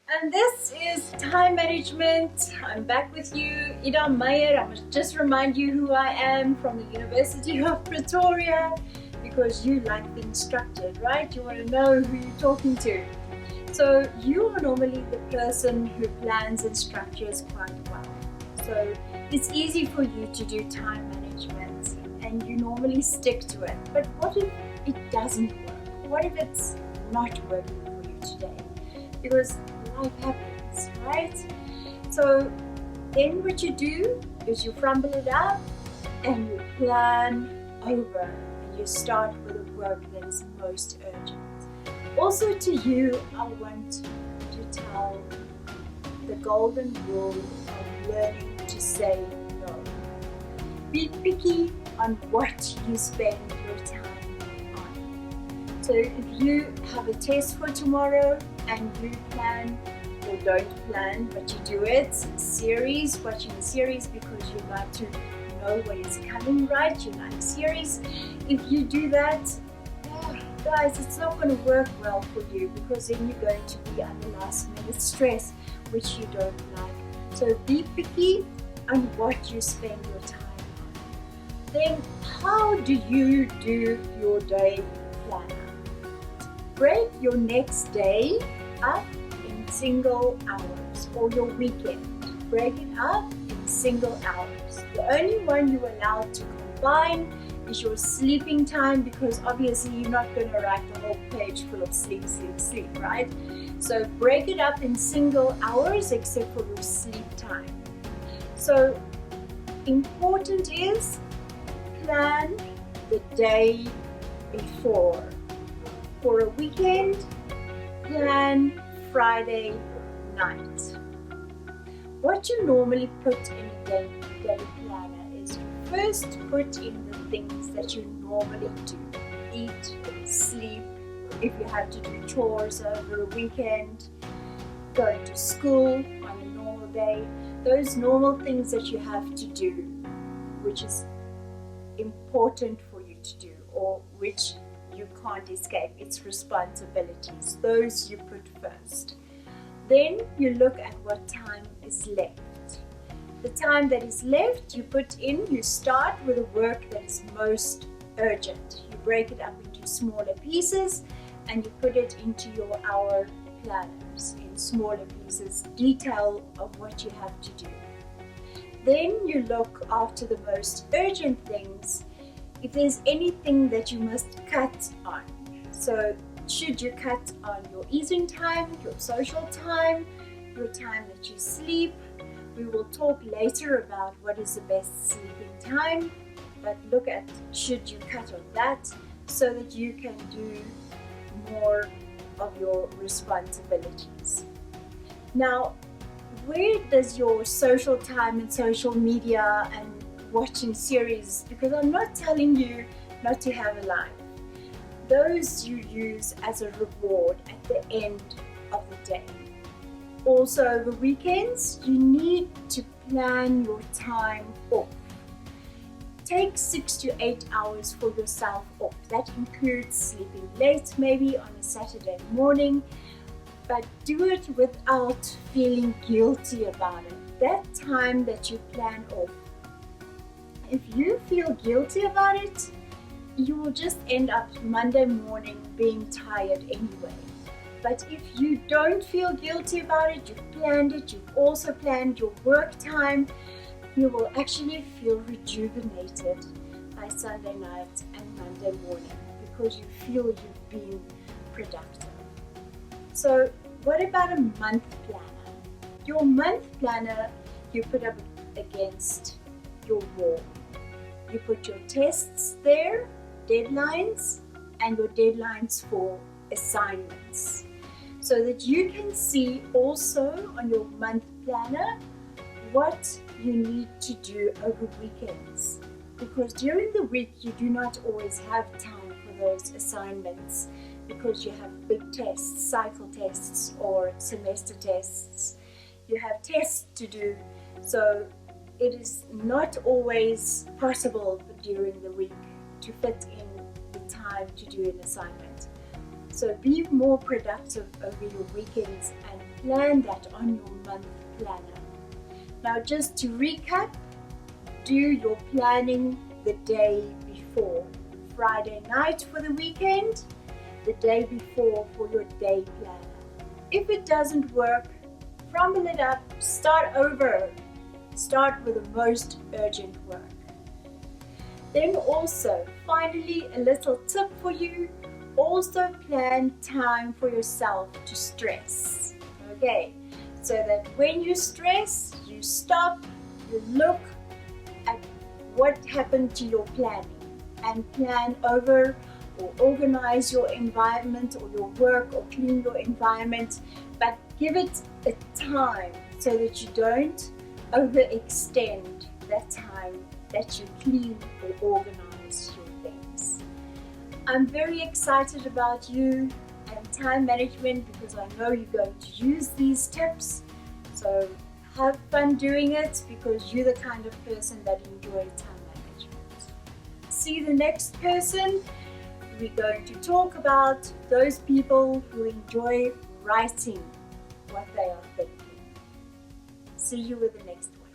And this is time management. I'm back with you, Ida Meyer. I must just remind you who I am from the University of Pretoria, because you like being structured, right? You want to know who you're talking to. So you are normally the person who plans and structures quite well. So it's easy for you to do time management and you normally stick to it. But what if it doesn't work? What if it's not working for you today? Because life happens, right? So then what you do is you crumble it up and you plan over, and you start with the work that is most urgent. Also to you, I want to tell the golden rule of learning to say no. Be picky on what you spend your time on. So if you have a test for tomorrow and you plan or don't plan, but you do it, watching a series because you like to know what is coming, right? You like series. If you do that, guys, it's not going to work well for you, because then you're going to be under last minute stress, which you don't like. So be picky on what you spend your time on. Then how do you do your day planner? Break your next day up in single hours, or your weekend. Break it up in single hours. The only one you're allowed to combine is your sleeping time, because obviously you're not going to write the whole page full of sleep, right? So break it up in single hours except for your sleep time. So important is plan the day before. For a weekend, plan Friday night. What you normally put in a day planner is you first put in the things that you normally do. Eat, sleep, if you have to do chores over a weekend, going to school on a normal day, those normal things that you have to do, which is important for you to do, or which you can't escape, it's responsibilities. Those you put first. Then you look at what time is left. The time that is left, you put in, you start with the work that is most urgent. You break it up into smaller pieces and you put it into your hour planners in smaller pieces, detail of what you have to do. Then you look after the most urgent things, if there's anything that you must cut on. So should you cut on your eating time, your social time, your time that you sleep? We will talk later about what is the best sleeping time, but look at should you cut on that so that you can do more of your responsibilities. Now, where does your social time and social media and watching series, because I'm not telling you not to have a life. Those you use as a reward at the end of the day. Also, over weekends, you need to plan your time off. Take 6 to 8 hours for yourself off. That includes sleeping late, maybe on a Saturday morning, but do it without feeling guilty about it. That time that you plan off, if you feel guilty about it, you will just end up Monday morning being tired anyway. But if you don't feel guilty about it, you've planned it, you've also planned your work time, you will actually feel rejuvenated by Sunday night and Monday morning, because you feel you've been productive. So what about a month planner? Your month planner you put up against your wall. You put your tests there, deadlines, and your deadlines for assignments, so that you can see also on your month planner what you need to do over weekends. Because during the week you do not always have time for those assignments, because you have big tests, cycle tests or semester tests. You have tests to do, so it is not always possible during the week to fit in the time to do an assignment. So be more productive over your weekends and plan that on your month planner. Now, just to recap, do your planning the day before. Friday night for the weekend, the day before for your day planner. If it doesn't work, crumble it up, start over. Start with the most urgent work. Then also, finally, a little tip for you. Also plan time for yourself to stress. Okay, so that when you stress, you stop, you look at what happened to your planning and plan over or organize your environment or your work or clean your environment, but give it a time so that you don't overextend that time that you clean or organize your things. I'm very excited about you and time management because I know you're going to use these tips. So have fun doing it because you're the kind of person that enjoys time management. See the next person. We're going to talk about those people who enjoy writing what they are thinking. See you with the next one.